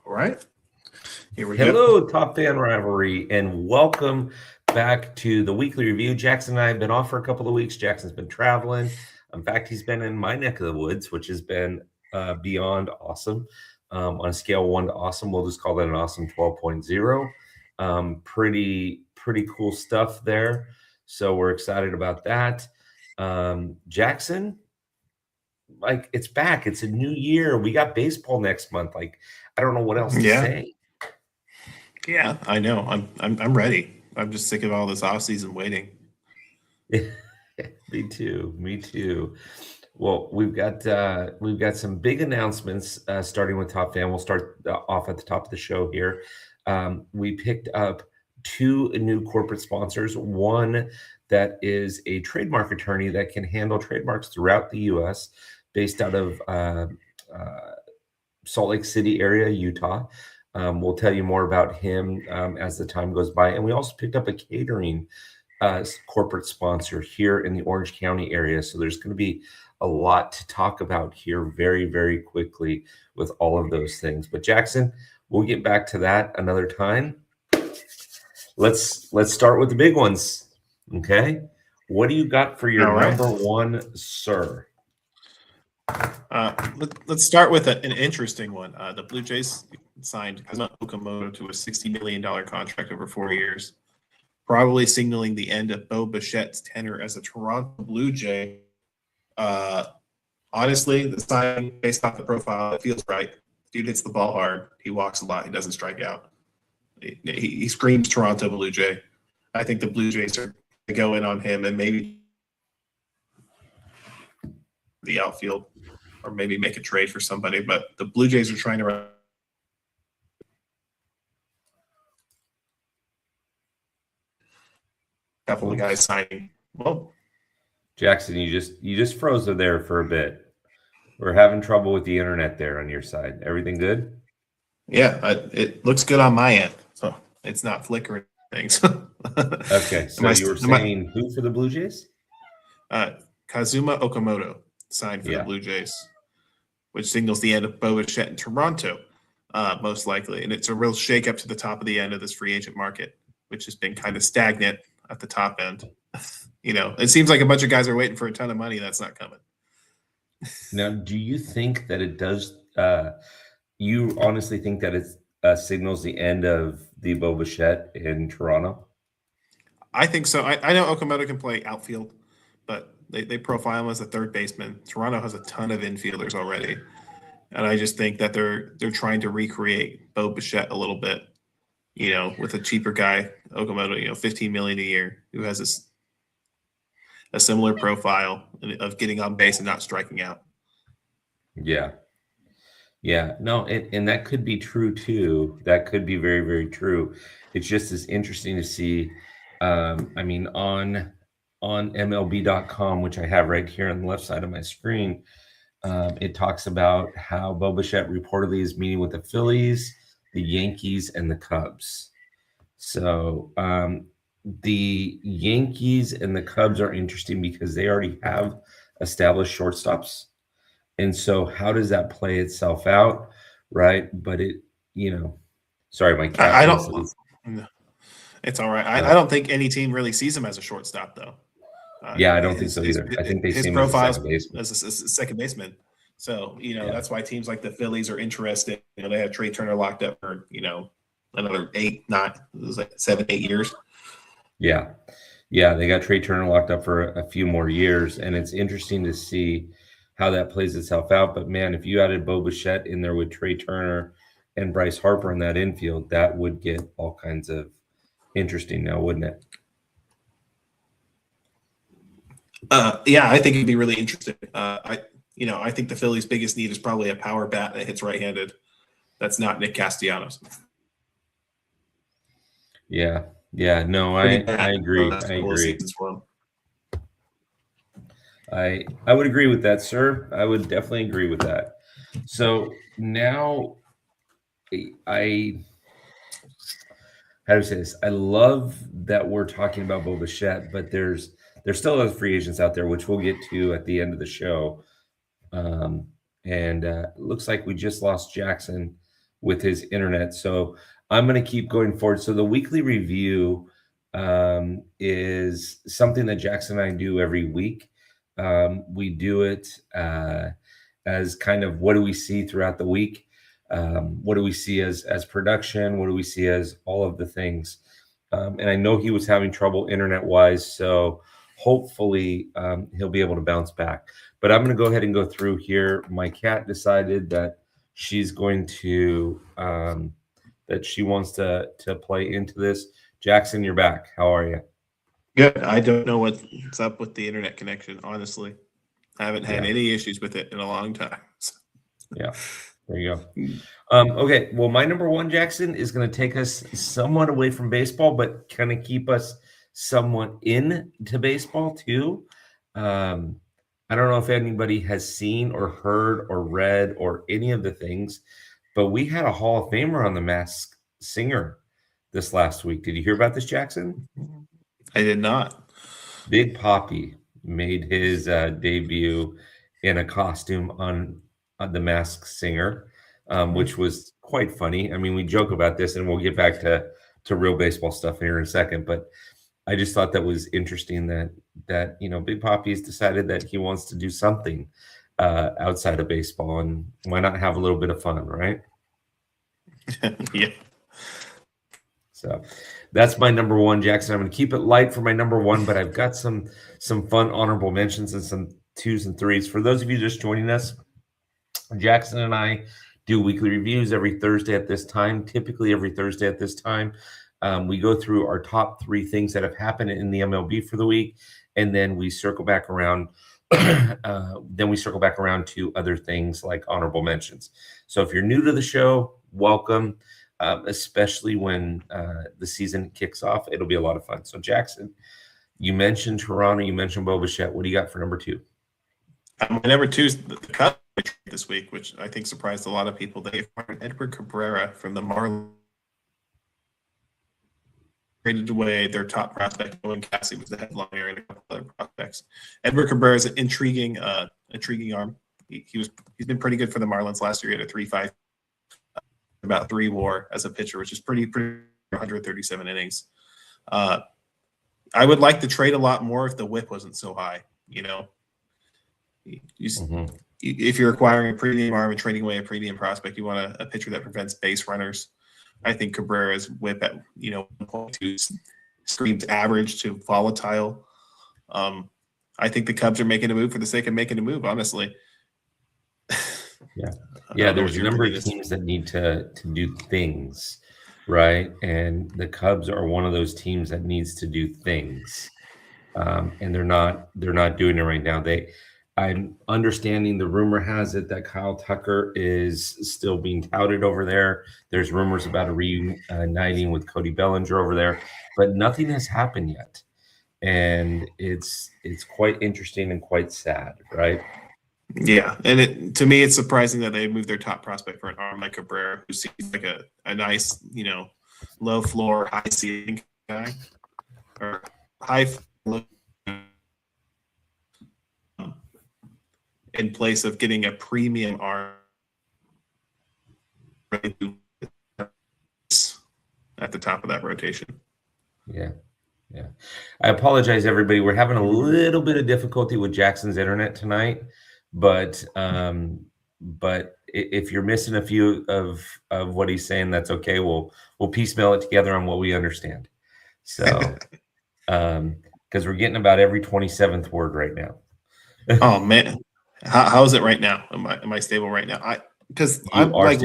All right. Here we go. Hello, Top Fan Rivalry, and welcome back to the weekly review. Jackson and I have been off for a couple of weeks. Jackson's been traveling. In fact, he's been in my neck of the woods, which has been beyond awesome. On a scale of 1 to awesome, we'll just call that an awesome 12.0. Pretty cool stuff there. So we're excited about that. Jackson, like, it's back. It's a new year. We got baseball next month. Like, I don't know what else to say. Yeah, I know. I'm ready. I'm just sick of all this offseason waiting. Me too. Well, we've got some big announcements starting with Top Fan. We'll start off at the top of the show here. We picked up 2 new corporate sponsors. One that is a trademark attorney that can handle trademarks throughout the U.S., based out of Salt Lake City area, Utah. We'll tell you more about him as the time goes by. And we also picked up a catering corporate sponsor here in the Orange County area. So there's going to be a lot to talk about here very, very quickly with all of those things. But Jackson, we'll get back to that another time. Let's start with the big ones. Okay. What do you got for your number one, sir? Let's start with an interesting one. The Blue Jays signed Kazuma Okamoto to a $60 million contract over 4 years, probably signaling the end of Bo Bichette's tenure as a Toronto Blue Jay. Honestly, the signing, based off the profile, it feels right. Dude hits the ball hard. He walks a lot. He doesn't strike out. He screams Toronto Blue Jay. I think the Blue Jays are going to go in on him and maybe the outfield, or maybe make a trade for somebody. But the Blue Jays are trying to run a couple of guys signing. Well, Jackson, you just froze there for a bit. We're having trouble with the internet there on your side. Everything good? Yeah, it looks good on my end, so it's not flickering things. Okay, so you were saying who for the Blue Jays? Kazuma Okamoto signed for the Blue Jays, which signals the end of Bo Bichette in Toronto, most likely. And it's a real shakeup to the top of the end of this free agent market, which has been kind of stagnant at the top end. It seems like a bunch of guys are waiting for a ton of money. That's not coming. Now, do you think that it does? You honestly think that it signals the end of the Bo Bichette in Toronto? I think so. I know Okamoto can play outfield, but they profile him as a third baseman. Toronto has a ton of infielders already, and I just think that they're trying to recreate Bo Bichette a little bit, with a cheaper guy, Okamoto, $15 million a year, who has a similar profile of getting on base and not striking out. Yeah. No, and that could be true too. That could be very, very true. It's just as interesting to see. On MLB.com, which I have right here on the left side of my screen, it talks about how Bo Bichette reportedly is meeting with the Phillies, the Yankees, and the Cubs. So the Yankees and the Cubs are interesting because they already have established shortstops. And so how does that play itself out, right? But sorry, my cat. I don't. It's all right. I don't think any team really sees him as a shortstop, though. I don't think so either. I think they see him as a second baseman. So, that's why teams like the Phillies are interested. They have Trey Turner locked up for, another 7, 8 years. Yeah, they got Trey Turner locked up for a few more years, and it's interesting to see how that plays itself out. But, man, if you added Bo Bichette in there with Trey Turner and Bryce Harper in that infield, that would get all kinds of interesting now, wouldn't it? I think it'd be really interesting. I think the Phillies' biggest need is probably a power bat that hits right-handed. That's not Nick Castellanos. Yeah. No, I agree. I would agree with that, sir. I would definitely agree with that. So now how do I say this? I love that we're talking about Bo Bichette, but there's still other free agents out there, which we'll get to at the end of the show. And it looks like we just lost Jackson with his internet. So I'm going to keep going forward. So the weekly review is something that Jackson and I do every week. We do it as kind of what do we see throughout the week? What do we see as production? What do we see as all of the things? And I know he was having trouble internet wise, so hopefully he'll be able to bounce back. But I'm going to go ahead and go through here. My cat decided that she's going to that she wants to play into this. Jackson, you're back. How are you? Good. I don't know what's up with the internet connection, honestly. I haven't had Yeah. any issues with it in a long time. Yeah, there you go. Okay, well, my number one, Jackson, is going to take us somewhat away from baseball, but kind of keep us somewhat into baseball too. I don't know if anybody has seen or heard or read or any of the things, but we had a Hall of Famer on The Masked Singer this last week. Did you hear about this, Jackson? I did not. Big Papi made his debut in a costume on The Masked Singer, which was quite funny. I mean, we joke about this, and we'll get back to real baseball stuff here in a second. But I just thought that was interesting that Big Papi's decided that he wants to do something outside of baseball, and why not have a little bit of fun, right? Yeah. So that's my number one, Jackson. I'm going to keep it light for my number one, but I've got some fun honorable mentions and some 2s and 3s. For those of you just joining us, Jackson and I do weekly reviews every Thursday at this time, typically every Thursday at this time. We go through our top 3 things that have happened in the MLB for the week, and then we circle back around. To other things like honorable mentions. So if you're new to the show, welcome. Especially when the season kicks off, it'll be a lot of fun. So Jackson, you mentioned Toronto, you mentioned Bo Bichette. What do you got for number 2? My number 2 is the Cubs this week, which I think surprised a lot of people. They acquired Edward Cabrera from the Marlins. Traded away their top prospect. Owen Cassie was the headliner, and a couple other prospects. Edward Cabrera is an intriguing arm. He's been pretty good for the Marlins last year. He had a 3.5, about 3 WAR as a pitcher, which is pretty 137 innings. I would like to trade a lot more if the WHIP wasn't so high. If you're acquiring a premium arm and trading away a premium prospect, you want a pitcher that prevents base runners. I think Cabrera's WHIP at 1.2 screams average to volatile. I think the Cubs are making a move for the sake of making a move, honestly. Yeah, there's a number of teams that need to do things, right? And the Cubs are one of those teams that needs to do things, and they're not doing it right now. I'm understanding the rumor has it that Kyle Tucker is still being touted over there. There's rumors about a reuniting with Cody Bellinger over there, but nothing has happened yet, and it's quite interesting and quite sad, right? Yeah, and to me, it's surprising that they moved their top prospect for an arm like Cabrera, who seems like a nice, low floor, high ceiling guy, or high floor, in place of getting a premium arm at the top of that rotation. Yeah. I apologize, everybody. We're having a little bit of difficulty with Jackson's internet tonight. But if you're missing a few of what he's saying, that's okay. We'll piecemeal it together on what we understand. So, because we're getting about every 27th word right now. Oh man, how is it right now? Am I stable right now? I'm like,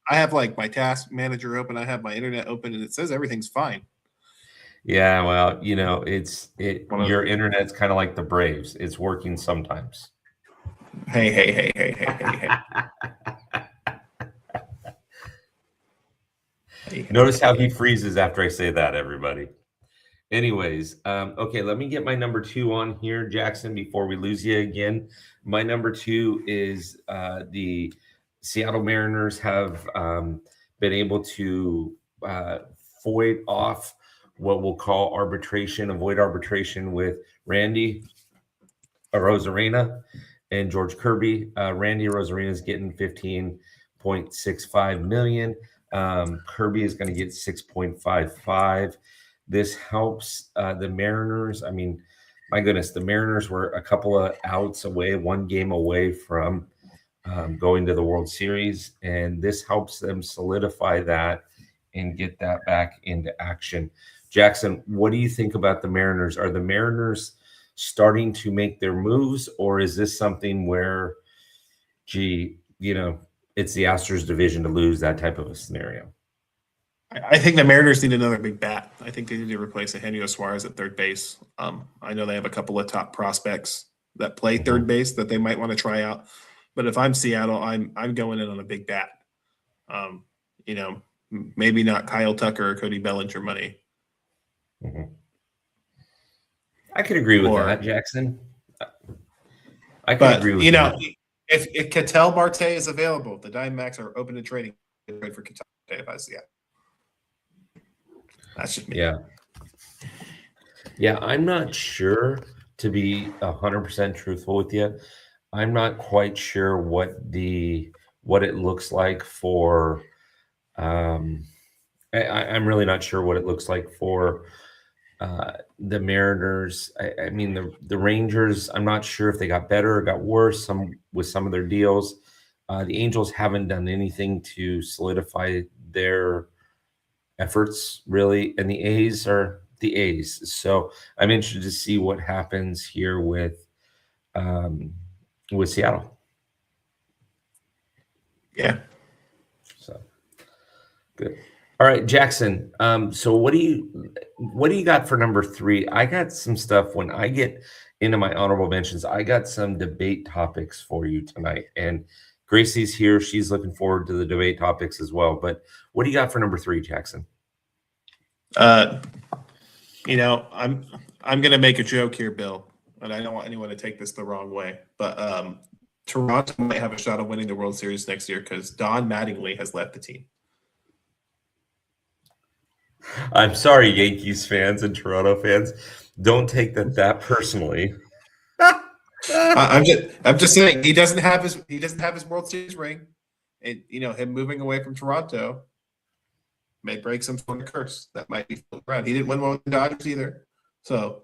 I have like my task manager open. I have my internet open, and it says everything's fine. Yeah, well, your internet's kind of like the Braves. It's working sometimes. Hey. Notice how he freezes after I say that, everybody. Anyways, okay, let me get my number 2 on here, Jackson, before we lose you again. My number 2 is the Seattle Mariners have been able to void off what we'll call avoid arbitration with Randy Arozarena and George Kirby. Randy Arozarena is getting 6.65 million. Kirby is going to get 6.55. This helps the Mariners. I mean, my goodness, the Mariners were a couple of outs away, one game away from going to the World Series, and this helps them solidify that and get that back into action. Jackson, what do you think about the Mariners? Are the Mariners starting to make their moves, or is this something where, gee, it's the Astros division to lose, that type of a scenario? I think the Mariners need another big bat. I think they need to replace Eugenio Suarez at third base. I know they have a couple of top prospects that play third base that they might want to try out. But if I'm Seattle, I'm going in on a big bat. Maybe not Kyle Tucker or Cody Bellinger money. I could agree with that, Jackson. I could agree with that. If Ketel Marte is available, the Diamondbacks are open to trading for Ketel Marte if I see it. That's just me. Yeah, I'm not sure, to be 100% truthful with you. I'm not quite sure what it looks like for. I'm really not sure what it looks like for the Mariners. I mean, the Rangers, I'm not sure if they got better or got worse with some of their deals. The Angels haven't done anything to solidify their efforts, really, and the A's are the A's. So I'm interested to see what happens here with Seattle. Yeah. So good. All right, Jackson. So what do you got for number 3? I got some stuff. When I get into my honorable mentions, I got some debate topics for you tonight. And Gracie's here. She's looking forward to the debate topics as well. But what do you got for number 3, Jackson? I'm gonna make a joke here, Bill, and I don't want anyone to take this the wrong way. But Toronto might have a shot of winning the World Series next year because Don Mattingly has left the team. I'm sorry, Yankees fans and Toronto fans. Don't take that personally. I'm just saying he doesn't have his World Series ring, and him moving away from Toronto may break some sort of curse that might be floating around. He didn't win one with the Dodgers either, so.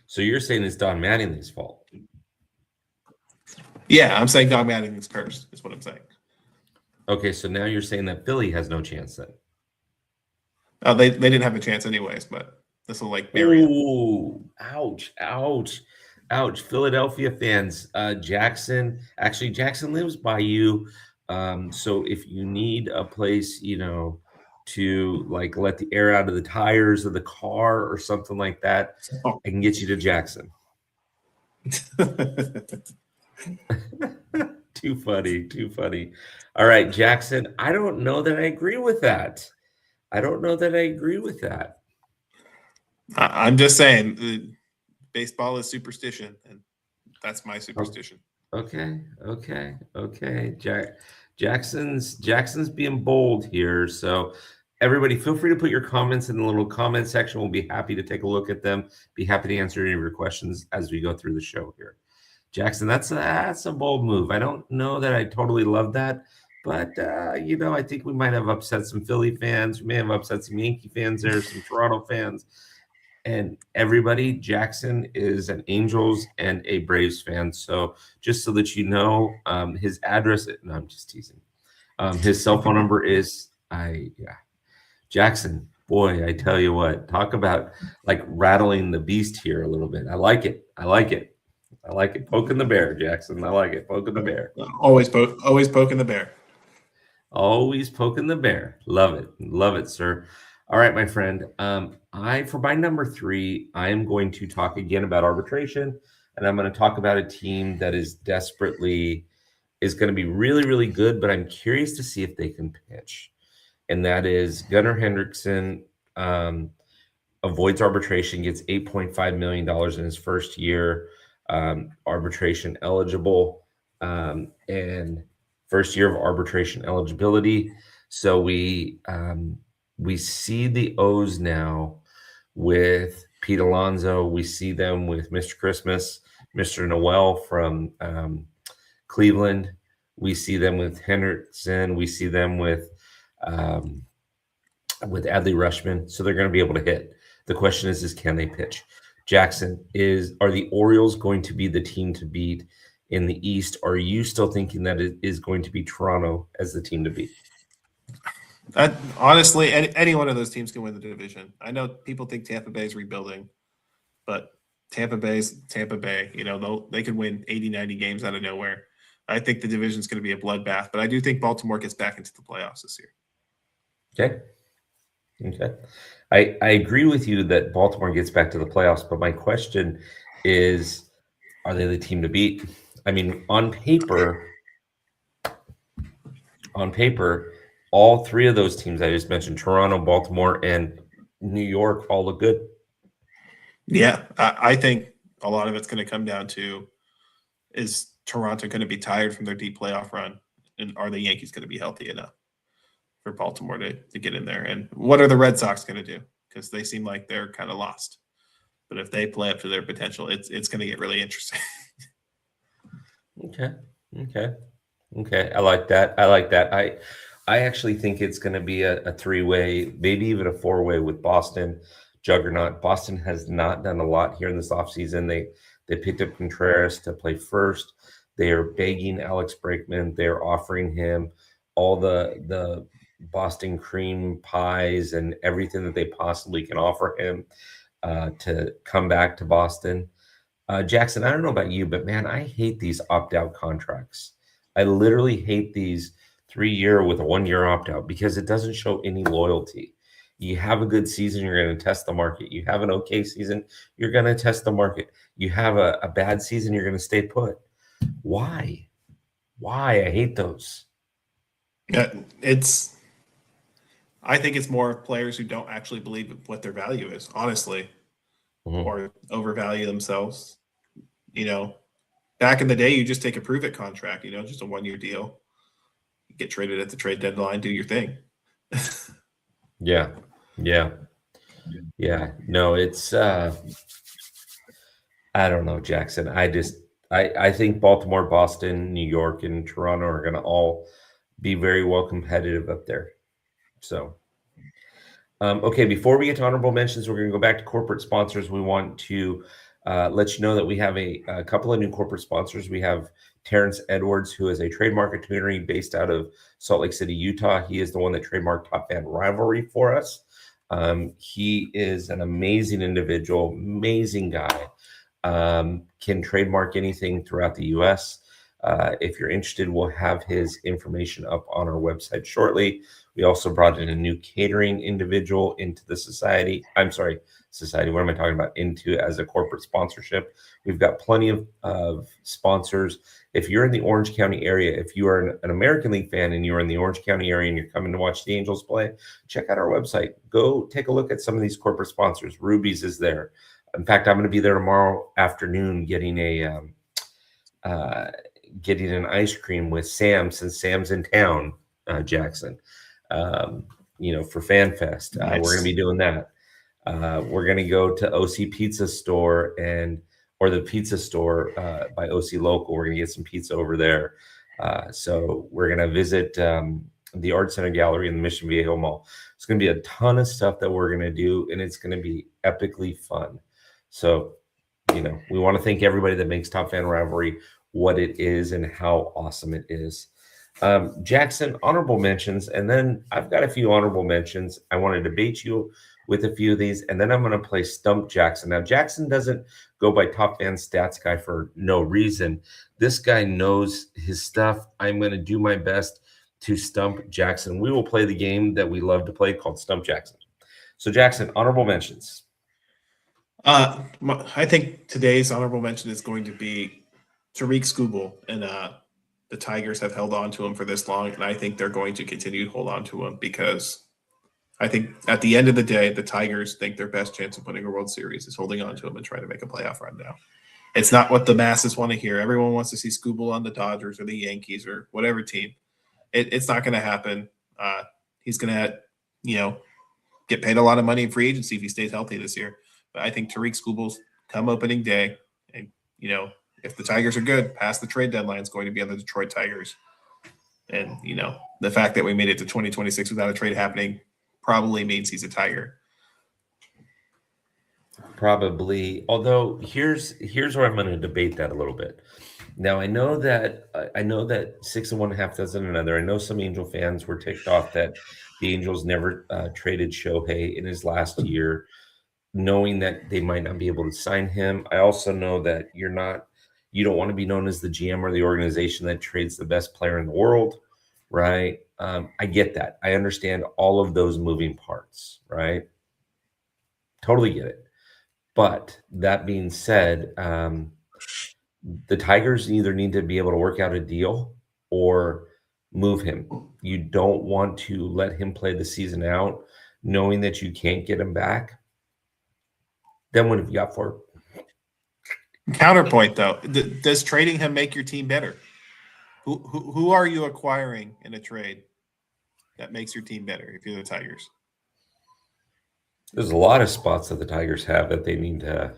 So you're saying it's Don Mattingly's fault? Yeah, I'm saying Don Mattingly's cursed is what I'm saying. Okay, so now you're saying that Philly has no chance then? They didn't have a chance anyways, but this will bury it. Ooh, ouch. Philadelphia fans, Jackson lives by you. So if you need a place, to let the air out of the tires of the car or something like that, I can get you to Jackson. Too funny. All right, Jackson, I don't know that I agree with that. I'm just saying, baseball is superstition, and that's my superstition. Okay. Jackson's being bold here. So everybody, feel free to put your comments in the little comment section. We'll be happy to take a look at them. Be happy to answer any of your questions as we go through the show here. Jackson, that's a bold move. I don't know that I totally love that, but I think we might have upset some Philly fans. We may have upset some Yankee fans there, some Toronto fans, and everybody. Jackson is an Angels and a Braves fan. So just so that you know, his address. No, I'm just teasing. His cell phone number is Jackson. Boy, I tell you what, talk about rattling the beast here a little bit. I like it. Poking the bear, Jackson. I like it. Poking the bear. Always poking the bear. Always poking the bear. Love it, sir. All right, my friend. For my number 3, I am going to talk again about arbitration, and I'm going to talk about a team that is going to be really, really good, but I'm curious to see if they can pitch. And that is Gunnar Henderson avoids arbitration, gets $8.5 million in his first year. Arbitration eligible, and first year of arbitration eligibility. So we see the O's now with Pete Alonso. We see them with Mr. Christmas, Mr. Noel from Cleveland. We see them with Henderson. We see them with Adley Rushman. So they're going to be able to hit. The question is can they pitch? Jackson, are the Orioles going to be the team to beat in the East? Or are you still thinking that it is going to be Toronto as the team to beat? Honestly, any one of those teams can win the division. I know people think Tampa Bay is rebuilding, but Tampa Bay's Tampa Bay. They could win 80, 90 games out of nowhere. I think the division's going to be a bloodbath, but I do think Baltimore gets back into the playoffs this year. Okay. I agree with you that Baltimore gets back to the playoffs, but my question is, are they the team to beat? I mean, on paper, all three of those teams I just mentioned, Toronto, Baltimore, and New York, all look good. Yeah, I think a lot of it's going to come down to, is Toronto going to be tired from their deep playoff run? And are the Yankees going to be healthy enough for Baltimore to get in there? And what are the Red Sox going to do? Because they seem like they're kind of lost. But if they play up to their potential, it's going to get really interesting. Okay. I like that. I actually think it's going to be a three-way, maybe even a four-way with Boston. Juggernaut. Boston has not done a lot here in this offseason. They picked up Contreras to play first. They are begging Alex Bregman. They're offering him all the Boston cream pies and everything that they possibly can offer him to come back to Boston. Jackson, I don't know about you, but man, I hate these opt-out contracts. I literally hate these 3-year with a 1-year opt-out because it doesn't show any loyalty. You have a good season, you're going to test the market. You have an okay season, you're going to test the market. You have a bad season, you're going to stay put. Why? I hate those. Yeah, I think it's more players who don't actually believe what their value is, honestly, or overvalue themselves. Back in the day, you just take a prove it contract, just a 1-year deal. You get traded at the trade deadline, do your thing. Yeah. No, it's I don't know, Jackson. I think Baltimore, Boston, New York, and Toronto are going to all be very well competitive up there. So, okay, before we get to honorable mentions, we're going to go back to corporate sponsors. We want to let you know that we have a couple of new corporate sponsors. We have Terrence Edwards, who is a trademark attorney based out of Salt Lake City, Utah. He is the one that trademarked Top Fan Rivalry for us. He is an amazing individual, amazing guy. Can trademark anything throughout the U.S. If you're interested, we'll have his information up on our website shortly. We also brought in a new catering individual into the society. Society. What am I talking about? Into as a corporate sponsorship. We've got plenty of sponsors. If you're in the Orange County area, if you are an American League fan and you're in the Orange County area and you're coming to watch the Angels play, check out our website. Go take a look at some of these corporate sponsors. Ruby's is there. In fact, I'm going to be there tomorrow afternoon getting an ice cream with Sam, since Sam's in town, Jackson, for Fan Fest. Nice. We're going to be doing that. We're going to go to OC Pizza Store or the pizza store by OC Local. We're going to get some pizza over there. So we're going to visit the Art Center Gallery in the Mission Viejo Mall. It's going to be a ton of stuff that we're going to do, and it's going to be epically fun. So, we want to thank everybody that makes Top Fan Rivalry what it is and how awesome it is. Jackson, honorable mentions, and then I've got a few honorable mentions. I want to debate you with a few of these, and then I'm going to play Stump Jackson. Now, Jackson doesn't go by Top Fan Stats Guy for no reason. This guy knows his stuff. I'm going to do my best to stump Jackson. We will play the game that we love to play called Stump Jackson. So, Jackson, honorable mentions. I think today's honorable mention is going to be Tarik Skubal, and the Tigers have held on to him for this long, and I think they're going to continue to hold on to him because I think at the end of the day, the Tigers think their best chance of winning a World Series is holding on to him and trying to make a playoff run now. It's not what the masses want to hear. Everyone wants to see Skubal on the Dodgers or the Yankees or whatever team. It's not going to happen. He's going to, get paid a lot of money in free agency if he stays healthy this year. But I think Tarik Skubal's come opening day and you know, if the Tigers are good, past the trade deadline is going to be on the Detroit Tigers. And, you know, the fact that we made it to 2026 without a trade happening probably means he's a Tiger. Probably. Although here's where I'm going to debate that a little bit. Now I know that 6 and 1/2 dozen another. I know some Angel fans were ticked off that the Angels never traded Shohei in his last year, knowing that they might not be able to sign him. I also know that you don't want to be known as the GM or the organization that trades the best player in the world, right? I get that. I understand all of those moving parts, right? Totally get it. But that being said, the Tigers either need to be able to work out a deal or move him. You don't want to let him play the season out, knowing that you can't get him back. Then what have you got for him? Counterpoint, though, does trading him make your team better? Who are you acquiring in a trade that makes your team better if you're the Tigers? There's a lot of spots that the Tigers have that they need to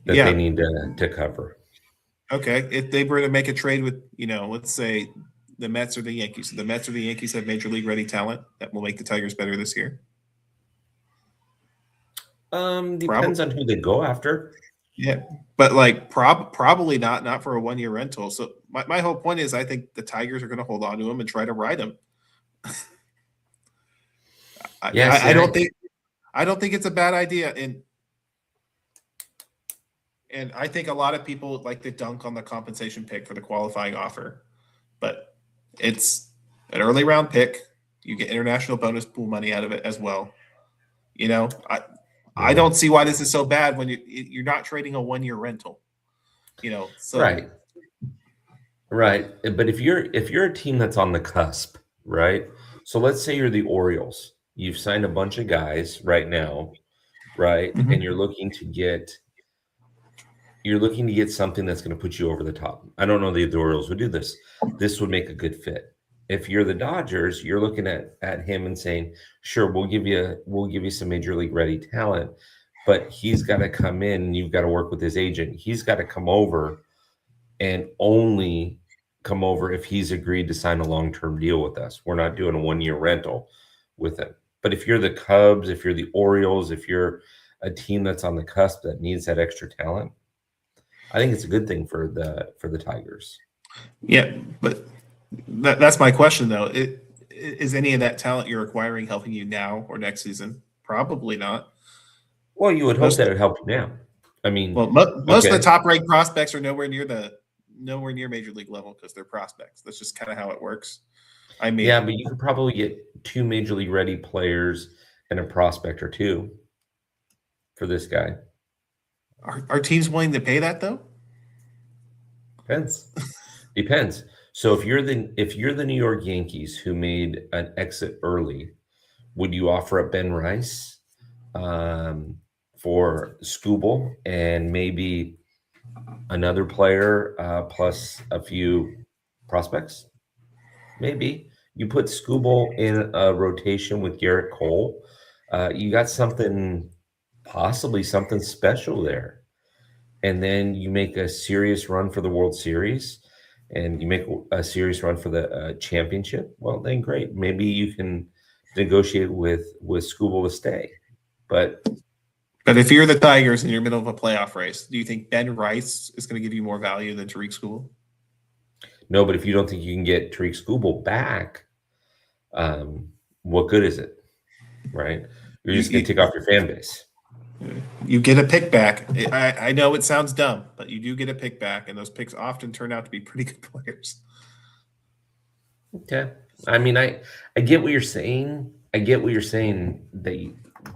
to cover. Okay, if they were to make a trade with, you know, let's say the Mets or the Yankees. The Mets or the Yankees have major league ready talent that will make the Tigers better this year. Depends on who they go after. Yeah, but like probably not for a 1-year rental. So my whole point is I think the Tigers are going to hold on to him and try to ride him. I don't think it's a bad idea, and I think a lot of people like to dunk on the compensation pick for the qualifying offer, but it's an early round pick. You get international bonus pool money out of it as well. You know, I don't see why this is so bad when you're not trading a 1-year rental. You know, so right. But if you're a team that's on the cusp, right? So let's say you're the Orioles. You've signed a bunch of guys right now, right? Mhm. And you're looking to get something that's going to put you over the top. I don't know that the Orioles would do this. This would make a good fit. If you're the Dodgers, you're looking at him and saying, "Sure, we'll give you some major league ready talent, but he's got to come in and you've got to work with his agent. He's got to come over and only come over if he's agreed to sign a long-term deal with us. We're not doing a 1-year rental with him." But if you're the Cubs, if you're the Orioles, if you're a team that's on the cusp that needs that extra talent, I think it's a good thing for the Tigers. Yeah, but that's my question though. Is any of that talent you're acquiring helping you now or next season? Probably not. Well, you would hope that it would help you now. I mean, well, most of the top-ranked prospects are nowhere near major league level because they're prospects. That's just kind of how it works. I mean, yeah, but you could probably get 2 major league ready players and a prospect or 2 for this guy. Are teams willing to pay that though? Depends. So if you're the New York Yankees who made an exit early, would you offer up Ben Rice for Skubal and maybe another player plus a few prospects? Maybe you put Skubal in a rotation with Garrett Cole. You got possibly something special there. And then you make a serious run for the World Series and you make a serious run for the championship. Well, then great. Maybe you can negotiate with Skubal to stay. But if you're the Tigers and you're middle of a playoff race, do you think Ben Rice is going to give you more value than Tariq Skubal? No, but if you don't think you can get Tariq Skubal back, what good is it? Right? You're just going to take off your fan base. You get a pick back. I know it sounds dumb, but you do get a pick back, and those picks often turn out to be pretty good players. Okay. I mean, I get what you're saying. I get what you're saying,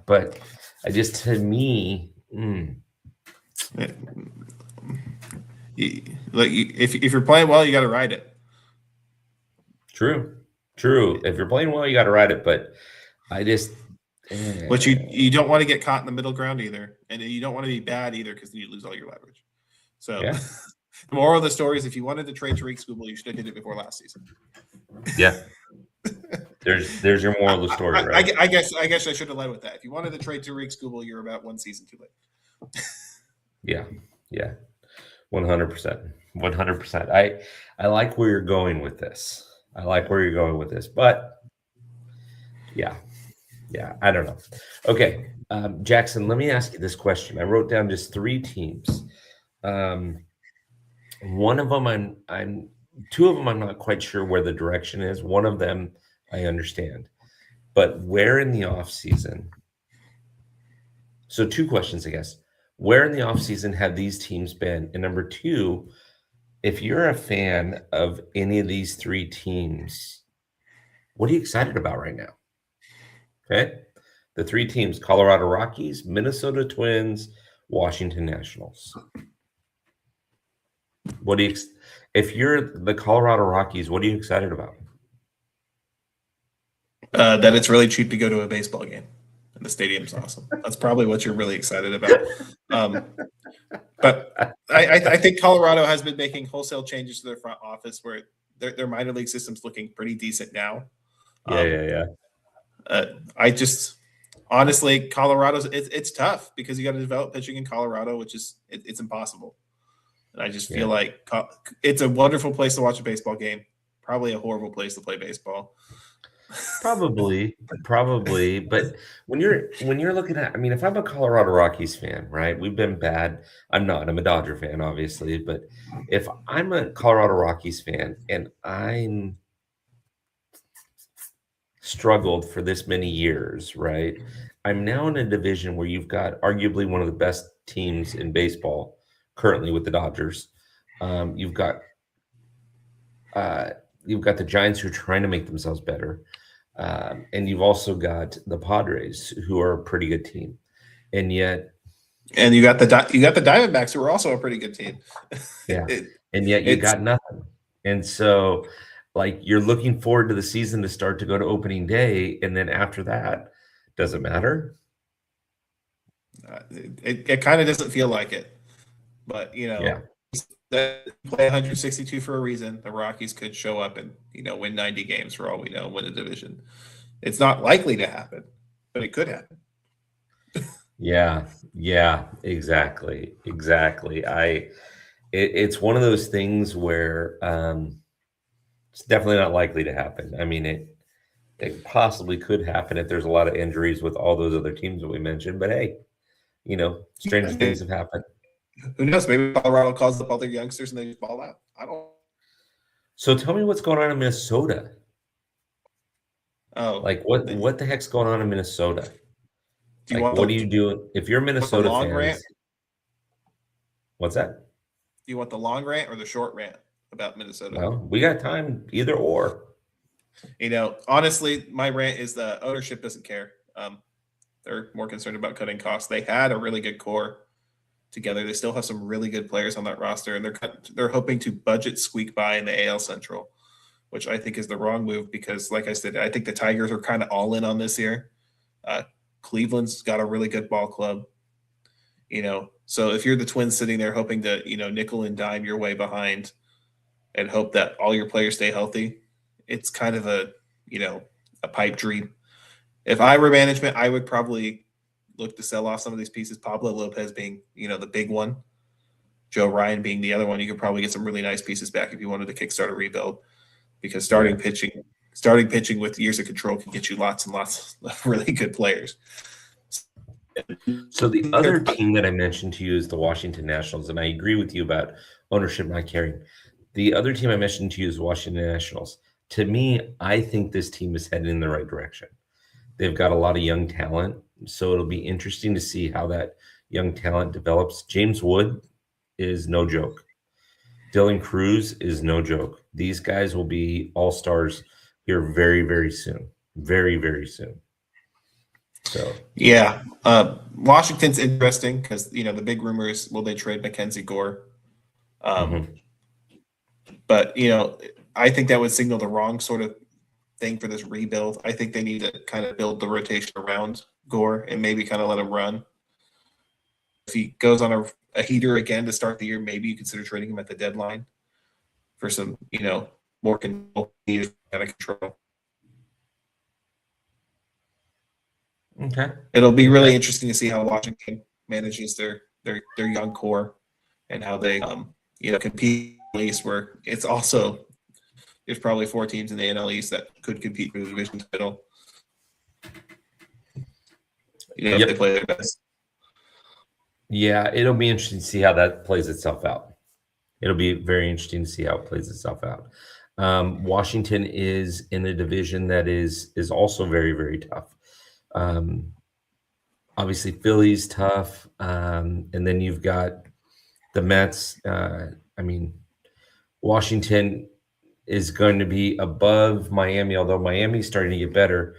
but I just, to me, if you're playing well, you got to ride it. True. If you're playing well, you got to ride it. But I just, but you don't want to get caught in the middle ground either, and you don't want to be bad either because then you lose all your leverage. So, yeah. The moral of the story is, if you wanted to trade Tariq Skubal, you should have did it before last season. Yeah. There's your moral of the story, right? I guess I should have led with that. If you wanted to trade Tariq Skubal, you're about 1 season too late. Yeah. 100%. 100%. I like where you're going with this. But yeah, I don't know. Okay, Jackson, let me ask you this question. I wrote down just 3 teams. One of them, I'm 2 of them, I'm not quite sure where the direction is. One of them, I understand, but where in the off season? So 2 questions, I guess. Where in the off season have these teams been? And number 2, if you're a fan of any of these 3 teams, what are you excited about right now? Okay. The 3 teams: Colorado Rockies, Minnesota Twins, Washington Nationals. What do you, if you're the Colorado Rockies, what are you excited about? That it's really cheap to go to a baseball game, and the stadium's awesome. That's probably what you're really excited about. But I think Colorado has been making wholesale changes to their front office where their minor league system's looking pretty decent now. Yeah. I just honestly, Colorado's it's tough because you got to develop pitching in Colorado, which is it's impossible. And I just feel like it's a wonderful place to watch a baseball game. Probably a horrible place to play baseball. Probably, but when you're looking at, I mean, if I'm a Colorado Rockies fan, right? We've been bad. I'm not. I'm a Dodger fan, obviously, but if I'm a Colorado Rockies fan and I'm struggled for this many years, right? I'm now in a division where you've got arguably one of the best teams in baseball currently with the Dodgers. You've got the Giants who are trying to make themselves better. And you've also got the Padres, who are a pretty good team, and yet, and you got the Diamondbacks, who are also a pretty good team. Yeah, and yet you got nothing. And so, like, you're looking forward to the season to start to go to opening day, and then after that, does it matter? It kind of doesn't feel like it, but they play 162 for a reason. The Rockies could show up and win 90 games for all we know, win a division. It's not likely to happen, but it could happen. Yeah, exactly. It's one of those things where it's definitely not likely to happen. I mean, it possibly could happen if there's a lot of injuries with all those other teams that we mentioned. But hey, stranger things have happened. Who knows? Maybe Colorado calls up all their youngsters and they just ball out. I don't. So tell me what's going on in Minnesota. Oh, like what the heck's going on in Minnesota? What do you do if you're Minnesota fans? Rant? What's that? Do you want the long rant or the short rant about Minnesota? Well, we got time, either or. Honestly, my rant is the ownership doesn't care. They're more concerned about cutting costs. They had a really good core together. They still have some really good players on that roster, and they're hoping to budget squeak by in the AL Central, which I think is the wrong move because, like I said, I think the Tigers are kind of all in on this year. Cleveland's got a really good ball club, So if you're the Twins sitting there hoping to, nickel and dime your way behind and hope that all your players stay healthy, it's kind of a pipe dream. If I were management, I would probably look to sell off some of these pieces. Pablo Lopez being, the big one. Joe Ryan being the other one. You could probably get some really nice pieces back if you wanted to kickstart a rebuild, because starting pitching with years of control can get you lots and lots of really good players. So the other team that I mentioned to you is the Washington Nationals, and I agree with you about ownership not caring. The other team I mentioned to you is Washington Nationals. To me, I think this team is headed in the right direction. They've got a lot of young talent, so it'll be interesting to see how that young talent develops. James Wood is no joke. Dylan Cruz is no joke. These guys will be all-stars here very, very soon. Very, very soon. So yeah, Washington's interesting because the big rumor is, will they trade Mackenzie Gore? But I think that would signal the wrong sort of thing for this rebuild. I think they need to kind of build the rotation around Gore and maybe kind of let him run. If he goes on a heater again to start the year, maybe you consider trading him at the deadline for some more control. Okay. It'll be really interesting to see how Washington manages their young core and how they compete in the East, where it's also there's probably 4 teams in the NL East that could compete for the division title. If they play their best. Yeah, it'll be interesting to see how that plays itself out. It'll be very interesting to see how it plays itself out. Washington is in a division that is also very, very tough. Obviously, Philly's tough, and then you've got the Mets. Washington is going to be above Miami, although Miami's starting to get better.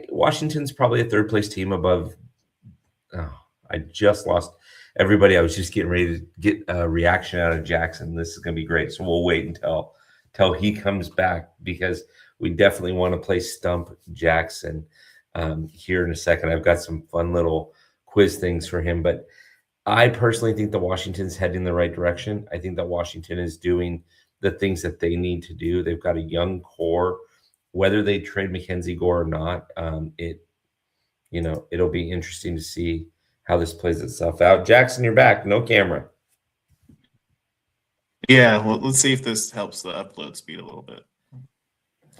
Washington's probably a third place team above. Oh, I just lost everybody. I was just getting ready to get a reaction out of Jackson. This is going to be great. So we'll wait until he comes back, because we definitely want to play Stump Jackson here in a second. I've got some fun little quiz things for him, but I personally think that Washington's heading in the right direction. I think that Washington is doing the things that they need to do. They've got a young core. Whether they trade Mackenzie Gore or not, it'll be interesting to see how this plays itself out. Jackson, you're back. No camera. Yeah, well, let's see if this helps the upload speed a little bit.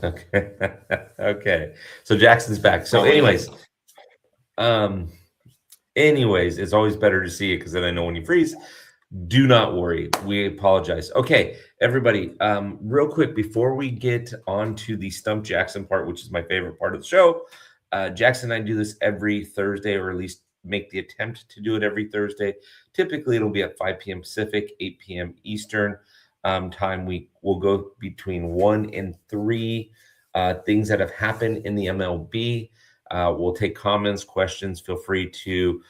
Okay. Okay. So Jackson's back. So anyways, it's always better to see it, because then I know when you freeze. Do not worry. We apologize. Okay, everybody, real quick, before we get on to the Stump Jackson part, which is my favorite part of the show, Jackson and I do this every Thursday, or at least make the attempt to do it every Thursday. Typically, it'll be at 5 p.m. Pacific, 8 p.m. Eastern time. We will go between 1 and 3 things that have happened in the MLB. We'll take comments, questions. Feel free to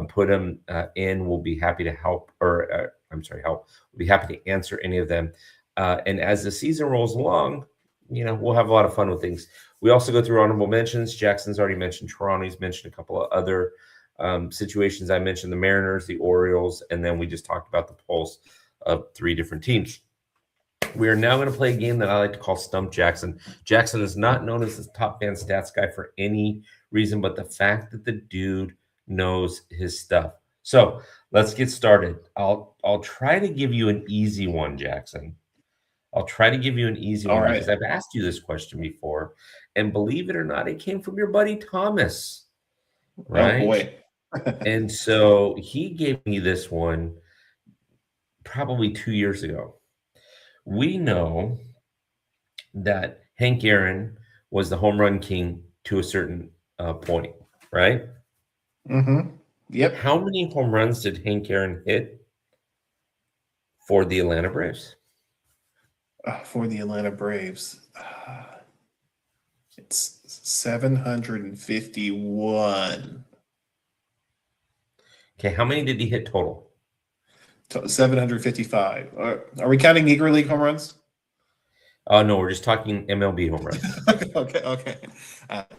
put them in. We'll be happy to help, help. We'll be happy to answer any of them. And as the season rolls along, we'll have a lot of fun with things. We also go through honorable mentions. Jackson's already mentioned Toronto. He's mentioned a couple of other situations. I mentioned the Mariners, the Orioles, and then we just talked about the pulse of 3 different teams. We are now going to play a game that I like to call Stump Jackson. Jackson is not known as the top fan stats guy for any reason but the fact that the dude knows his stuff. So let's get started. I'll try to give you an easy one, Jackson. I'll try to give you an easy one, because I've asked you this question before, and believe it or not, it came from your buddy Thomas. Right? Oh boy. And so he gave me this one probably 2 years ago. We know that Hank Aaron was the home run king to a certain point, right? Mm-hmm. Yep. How many home runs did Hank Aaron hit for the Atlanta Braves? For the Atlanta Braves, it's 751. Okay, how many did he hit total? 755. Are we counting Negro League home runs? No, we're just talking MLB home runs. Okay.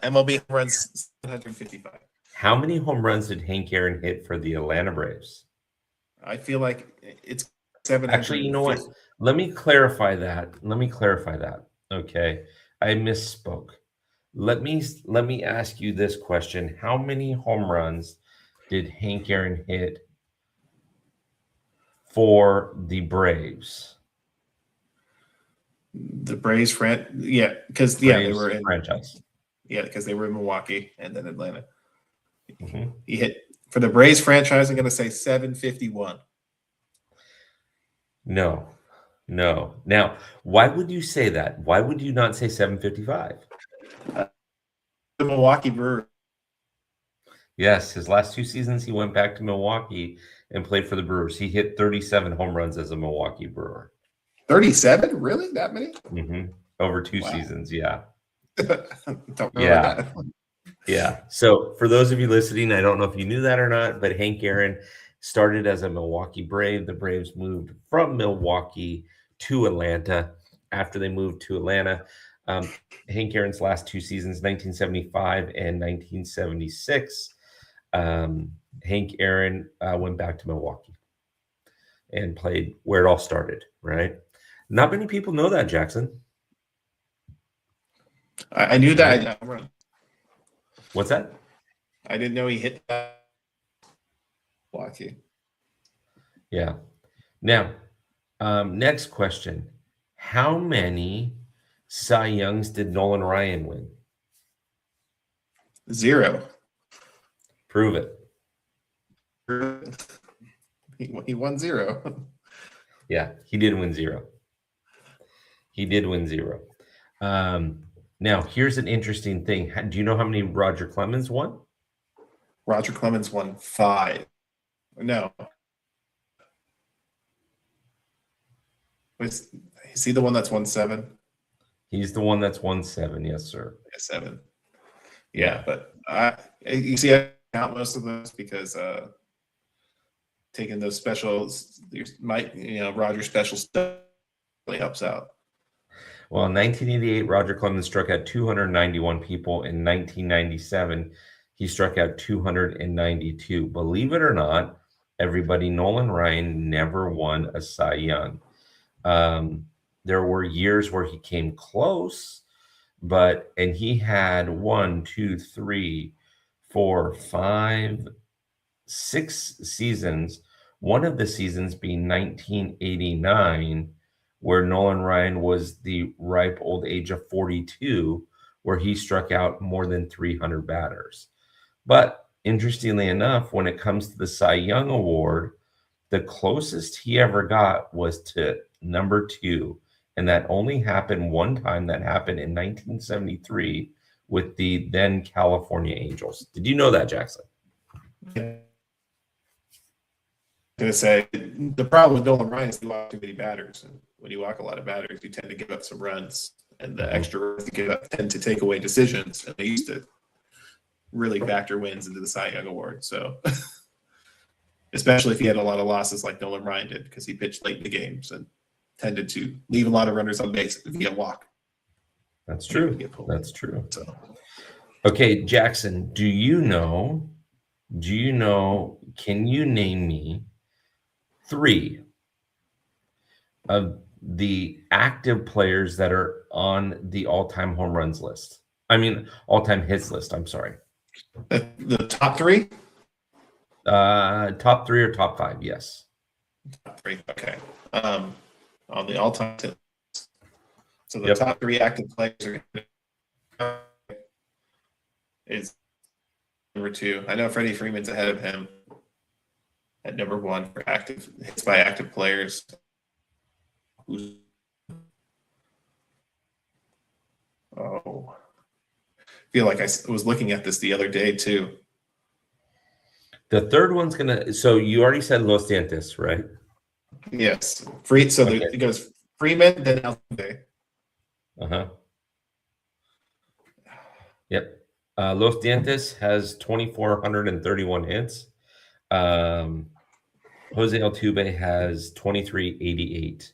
MLB home runs, 755. How many home runs did Hank Aaron hit for the Atlanta Braves? I feel like it's 700. Actually, you know what? Let me clarify that. Okay, I misspoke. Let me ask you this question: how many home runs did Hank Aaron hit for the Braves? The Braves, because they were in franchise. Yeah, because they were in Milwaukee and then Atlanta. Mm-hmm. He hit for the Braves franchise. I'm going to say 751. No. Now, why would you say that? Why would you not say 755? The Milwaukee Brewers. Yes, his last 2 seasons, he went back to Milwaukee and played for the Brewers. He hit 37 home runs as a Milwaukee Brewer. 37? Really? That many? Mm-hmm. Over 2 seasons, yeah. Don't know that. Yeah. So for those of you listening, I don't know if you knew that or not, but Hank Aaron started as a Milwaukee Brave. The Braves moved from Milwaukee to Atlanta. After they moved to Atlanta, Hank Aaron's last 2 seasons, 1975 and 1976, Hank Aaron went back to Milwaukee and played where it all started, right? Not many people know that, Jackson. I knew that. What's that? I didn't know he hit that. Milwaukee. Yeah. Now, Next question. How many Cy Youngs did Nolan Ryan win? 0. Prove it. He won 0. Yeah, he did win 0. He did win 0. Now, here's an interesting thing. Do you know how many Roger Clemens won? Roger Clemens won 5. No. Is he the one that's won 7? He's the one that's won 7. Yes, sir. 7. Yeah, but you see, I count most of those because taking those specials, Roger special stuff really helps out. Well, in 1988, Roger Clemens struck out 291 people. In 1997, he struck out 292. Believe it or not, everybody, Nolan Ryan never won a Cy Young. There were years where he came close, and he had 1, 2, 3, 4, 5, 6 seasons. One of the seasons being 1989, where Nolan Ryan was the ripe old age of 42, where he struck out more than 300 batters. But interestingly enough, when it comes to the Cy Young Award, the closest he ever got was to number 2, and that only happened one time. That happened in 1973 with the then California Angels. Did you know that, Jackson? Going to say the problem with Nolan Ryan is he walks too many batters, and when you walk a lot of batters, you tend to give up some runs, and the extra runs you give up tend to take away decisions, and they used to really factor wins into the Cy Young Award. So, especially if he had a lot of losses like Nolan Ryan did, because he pitched late in the games and tended to leave a lot of runners on base via walk. That's true. That's true. So, okay, Jackson, do you know? Can you name me 3 of the active players that are on the all-time home runs list? I mean, all-time hits list. I'm sorry. The top 3? Top 3 or top 5? Yes. Top 3. Okay. On the all-time hit list. So the top 3 active players is number 2. I know Freddie Freeman's ahead of him at number 1 for active hits by active players. Oh, I feel like I was looking at this the other day too. The third one's gonna. So you already said Los Dientes, right? Yes, free. So okay. It goes Freeman, then Altuve. Yep. Los Dientes has 2,431 hits. Jose Altuve has 2,388.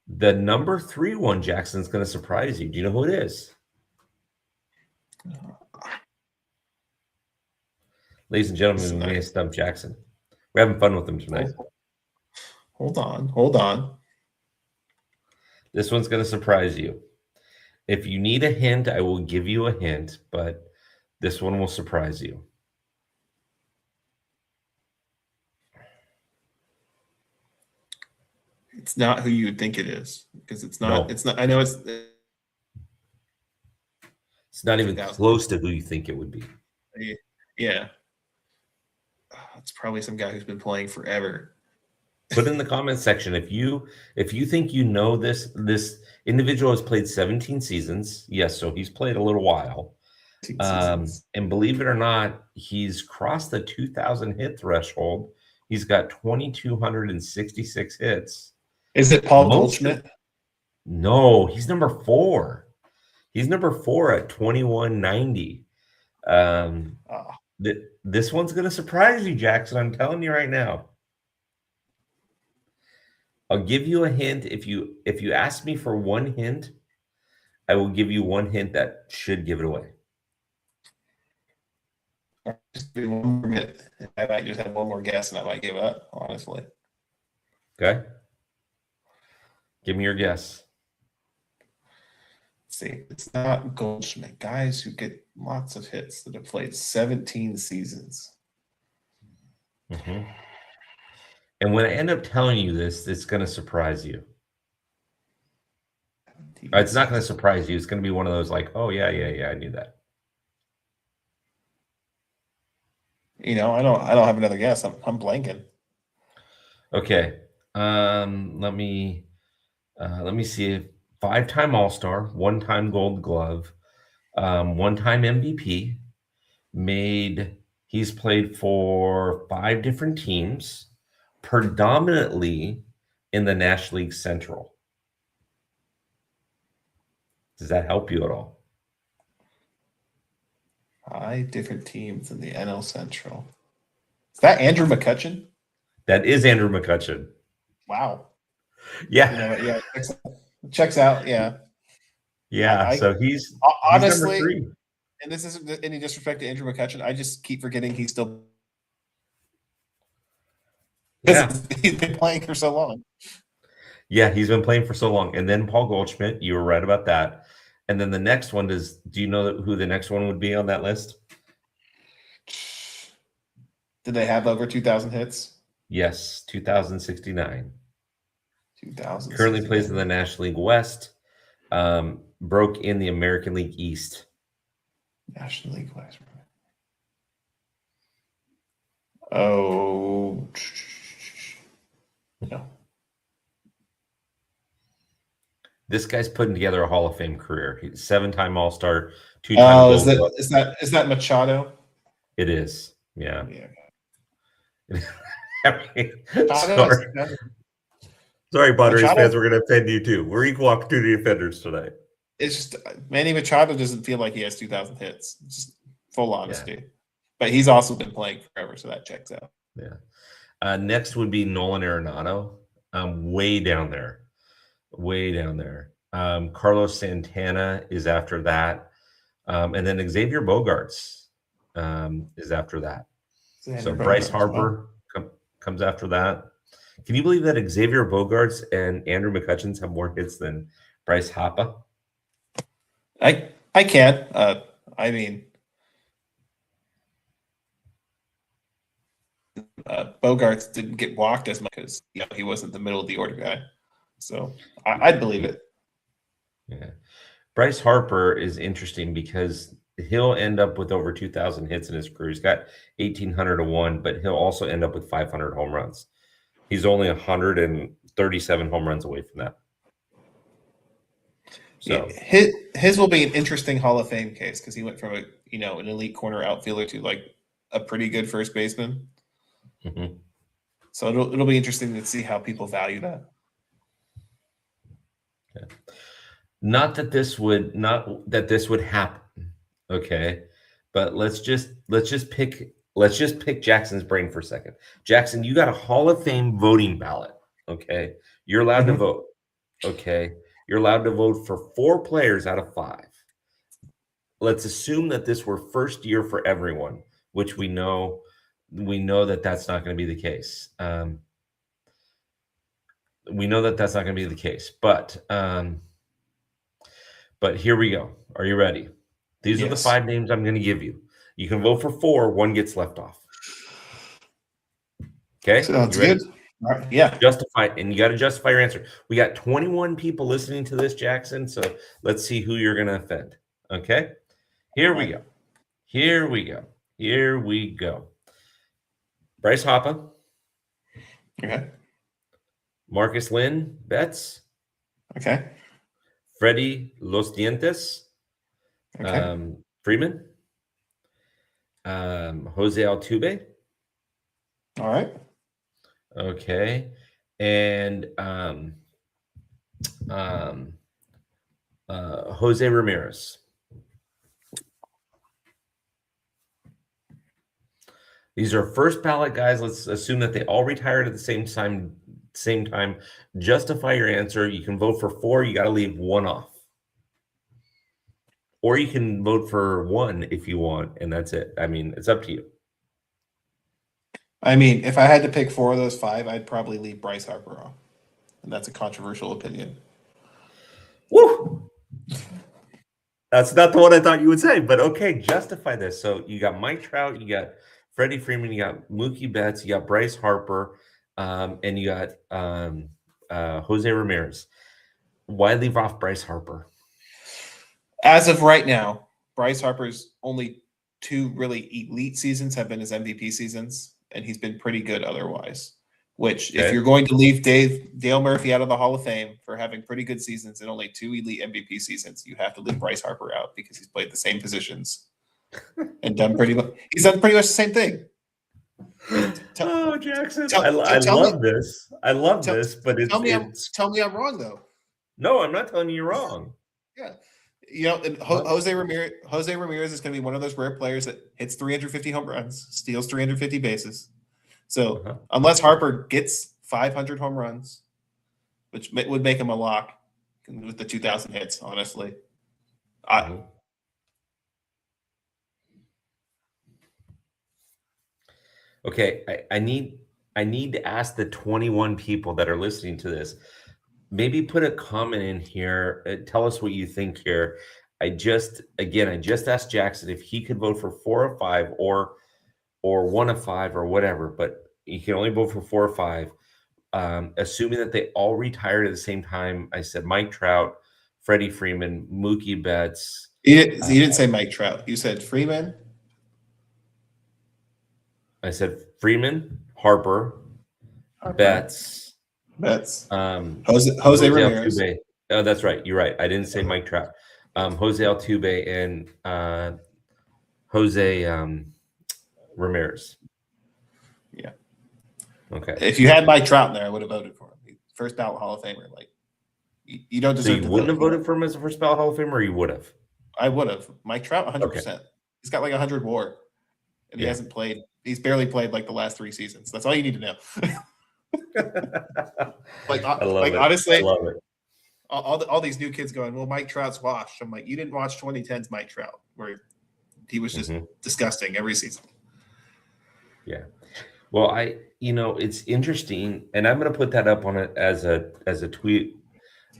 The number 3 one, Jackson's going to surprise you. Do you know who it is? Ladies and gentlemen, we may have stumped Jackson. We're having fun with him tonight. Hold on. This one's going to surprise you. If you need a hint, I will give you a hint, but this one will surprise you. It's not who you would think it is, because it's not. No. It's not. I know it's not even close to who you think it would be. Yeah. It's probably some guy who's been playing forever. Put in the comment section if you think you know this individual has played 17 seasons. Yes, so he's played a little while. And believe it or not, he's crossed the 2,000 hit threshold. He's got 2,266 hits. Is it Paul Goldschmidt? No, he's number 4. He's number 4 at 2,190. This one's going to surprise you, Jackson. I'm telling you right now. I'll give you a hint. If you ask me for one hint, I will give you one hint that should give it away. Just be 1 more minute. I might just have one more guess, and I might give up. Honestly. Okay. Give me your guess. Let's see, it's not Goldschmidt. Guys who get lots of hits that have played 17 seasons. Mm-hmm. And when I end up telling you this, it's going to surprise you. It's not going to surprise you. It's going to be one of those like, oh, yeah, I knew that. I don't have another guess. I'm blanking. Okay. Let me see. 5-time All-Star, 1-time Gold Glove, 1-time MVP. He's played for 5 different teams, predominantly in the National League Central. Does that help you at all? 5 different teams in the NL Central. Is that Andrew McCutchen? That is Andrew McCutchen. Wow. Yeah. Yeah. Checks out. Yeah. Yeah. So he's honestly, number 3. And this isn't any disrespect to Andrew McCutchen. I just keep forgetting he's still. Yeah. He's been playing for so long. Yeah, he's been playing for so long. And then Paul Goldschmidt, you were right about that. And then the next one do you know who the next one would be on that list? Did they have over 2,000 hits? Yes, 2,069. 2,000. Currently plays in the National League West. Broke in the American League East. National League West. Oh, no. This guy's putting together a Hall of Fame career. He's 7-time All-Star, 2-time Oh, Gold Glove. Is that Machado? It is. Yeah. Sorry, Padres fans, we're going to offend you too. We're equal opportunity offenders today. It's just Manny Machado doesn't feel like he has 2,000 hits. It's just full honesty. Yeah. But he's also been playing forever, so that checks out. Yeah. Next would be Nolan Arenado. Way down there. Carlos Santana is after that. And then Xavier Bogaerts is after that. So Bryce Harper comes after that. Can you believe that Xavier Bogaerts and Andrew McCutchen have more hits than Bryce Harper? I can't. I mean, Bogaerts didn't get walked as much because he wasn't the middle of the order guy. So I'd believe it. Yeah, Bryce Harper is interesting because he'll end up with over 2,000 hits in his career. He's got 1,801, but he'll also end up with 500 home runs. He's only 137 home runs away from that. So yeah, his will be an interesting Hall of Fame case because he went from an elite corner outfielder to like a pretty good first baseman. Mm-hmm. So it'll be interesting to see how people value that. Okay. Not that this would happen, okay? But let's just pick Jackson's brain for a second. Jackson, you got a Hall of Fame voting ballot, okay? You're allowed to vote, okay? You're allowed to vote for 4 players out of 5. Let's assume that this were first year for everyone, which we know that that's not going to be the case. We know that that's not going to be the case, but here we go. Are you ready? These are the 5 names I'm going to give you. You can vote for 4. 1 gets left off. Okay. Sounds good. All right. Yeah. Justify, and you got to justify your answer. We got 21 people listening to this, Jackson. So let's see who you're going to offend. Okay. Here we go. Bryce Harper. Okay. Marcus Lynn Betts. Okay. Freddie Los Dientes. Okay. Freeman. Jose Altuve. All right. Okay. And Jose Ramirez. These are first ballot guys. Let's assume that they all retired at the same time. Justify your answer. You can vote for 4. You got to leave 1 off. Or you can vote for 1 if you want, and that's it. I mean, it's up to you. I mean, if I had to pick 4 of those 5, I'd probably leave Bryce Harper off. And that's a controversial opinion. Woo! That's not the one I thought you would say, but okay, justify this. So you got Mike Trout, you got Freddie Freeman, you got Mookie Betts, you got Bryce Harper, and you got Jose Ramirez. Why leave off Bryce Harper? As of right now, Bryce Harper's only 2 really elite seasons have been his MVP seasons, and he's been pretty good otherwise. Which, if Okay. you're going to leave Dale Murphy out of the Hall of Fame for having pretty good seasons and only 2 elite MVP seasons, you have to leave Bryce Harper out because he's played the same positions and done pretty much. He's done pretty much the same thing. Oh, Jackson, tell- I tell love me- this. I love tell- this, but Tell me it's I'm wrong though. no, I'm not telling you you're wrong. Yeah. And Jose Ramirez is going to be one of those rare players that hits 350 home runs, steals 350 bases. So unless Harper gets 500 home runs, which would make him a lock with the 2,000 hits, honestly. Okay, I need to ask the 21 people that are listening to this. Maybe put a comment in here. Tell us what you think here. I just asked Jackson if he could vote for 4 or 5 or 1 of 5 or whatever, but he can only vote for 4 or 5. Assuming that they all retired at the same time. I said Mike Trout, Freddie Freeman, Mookie Betts. He didn't say Mike Trout. You said Freeman. I said Freeman, Harper. Betts. Jose Ramirez. Altuve. Oh, that's right. You're right. I didn't say Mike Trout. Jose Altuve and Jose Ramirez. Yeah. Okay. If you had Mike Trout in there, I would have voted for him. First ballot Hall of Famer. Like you don't So deserve. you wouldn't have voted for him as a first ballot Hall of Famer, or you would have? I would have. Mike Trout, 100%. He's got like 100 WAR, and he hasn't played. He's barely played like the last 3 seasons. That's all you need to know. Honestly, I love it. All these new kids going, well, Mike Trout's washed. I'm like, you didn't watch 2010's Mike Trout, where he was just disgusting every season. Yeah. Well, it's interesting, and I'm going to put that up on it as a tweet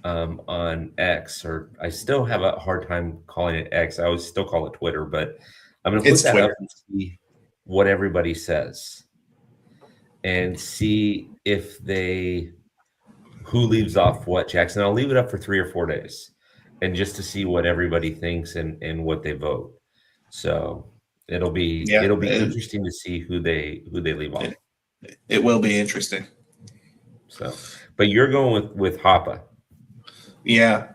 on X, or I still have a hard time calling it X. I always still call it Twitter, but I'm going to put that up and see what everybody says and see if who leaves off what, Jackson. I'll leave it up for 3 or 4 days and just to see what everybody thinks and what they vote. So it'll be interesting to see who they leave off. It will be interesting. So, but you're going with Hoppa. Yeah.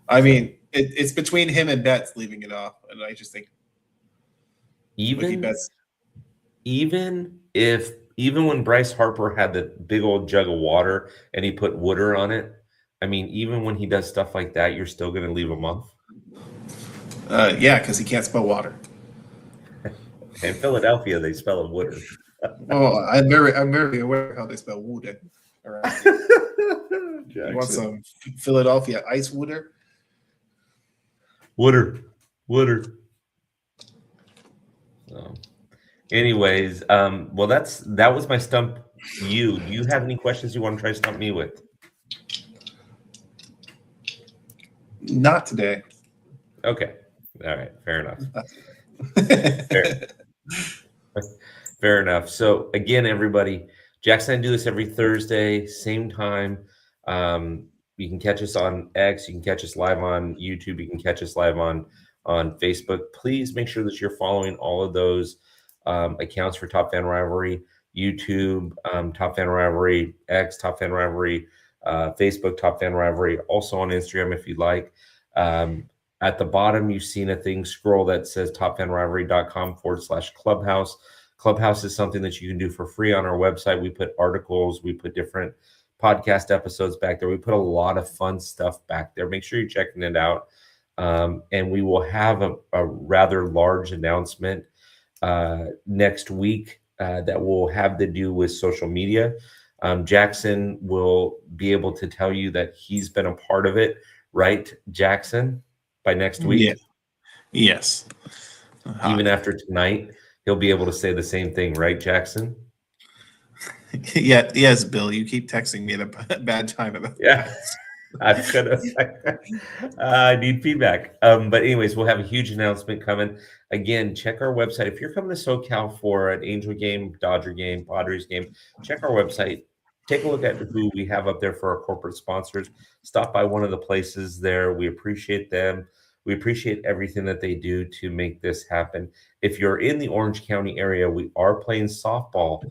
I mean, it's between him and Betts leaving it off, and I just think even when Bryce Harper had the big old jug of water and he put water on it, I mean, even when he does stuff like that, you're still going to leave him off? Yeah, because he can't spell water. In Philadelphia, they spell it water. Oh, I'm very aware of how they spell water. All right. You want some Philadelphia ice water? Water. So, anyways, well, that was my stump. Do you have any questions you want to try to stump me with? Not today. Okay. All right. Fair enough. Fair enough. So again, everybody, Jackson and I do this every Thursday, same time. You can catch us on X. You can catch us live on YouTube. You can catch us live on Facebook. Please make sure that you're following all of those accounts for Top Fan Rivalry. YouTube, Top Fan Rivalry, X, Top Fan Rivalry, Facebook, Top Fan Rivalry. Also on Instagram if you'd like. At the bottom, you've seen a thing scroll that says topfanrivalry.com/clubhouse. Clubhouse is something that you can do for free on our website. We put articles, we put different podcast episodes back there. We put a lot of fun stuff back there. Make sure you're checking it out. And we will have a rather large announcement next week that will have to do with social media. Jackson will be able to tell you that he's been a part of it, right, Jackson, by next week? Yeah. Yes. Even after tonight, he'll be able to say the same thing, right, Jackson? Yeah. Yes, Bill. You keep texting me at a bad time about Yeah. I'm gonna. I need feedback. But anyways, we'll have a huge announcement coming. Again, check our website. If you're coming to SoCal for an Angel game, Dodger game, Padres game, check our website. Take a look at who we have up there for our corporate sponsors. Stop by one of the places there. We appreciate them. We appreciate everything that they do to make this happen. If you're in the Orange County area, we are playing softball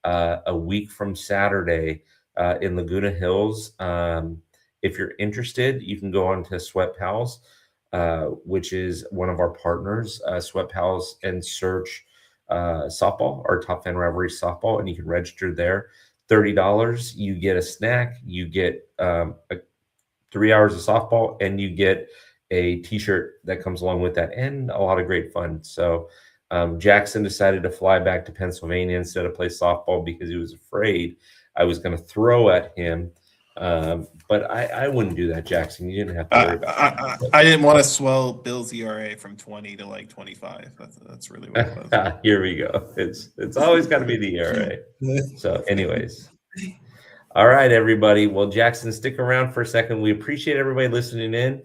a week from Saturday in Laguna Hills. If you're interested, you can go on to Sweat Pals, which is one of our partners, Sweat Pals, and search softball, our Top Fan Rivalry softball, and you can register there. $30, you get a snack, you get 3 hours of softball, and you get a t-shirt that comes along with that, and a lot of great fun. So Jackson decided to fly back to Pennsylvania instead of play softball because he was afraid I was going to throw at him. But I wouldn't do that, Jackson. You didn't have to worry about I didn't want to swell Bill's ERA from 20 to like 25. That's really what it was. Here we go. It's always got to be the ERA. So anyways. All right, everybody. Well, Jackson, stick around for a second. We appreciate everybody listening in.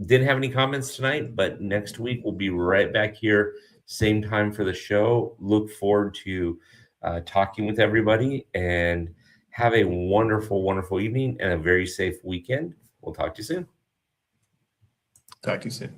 Didn't have any comments tonight, but next week we'll be right back here, same time for the show. Look forward to talking with everybody, and have a wonderful, wonderful evening and a very safe weekend. We'll talk to you soon. Talk to you soon.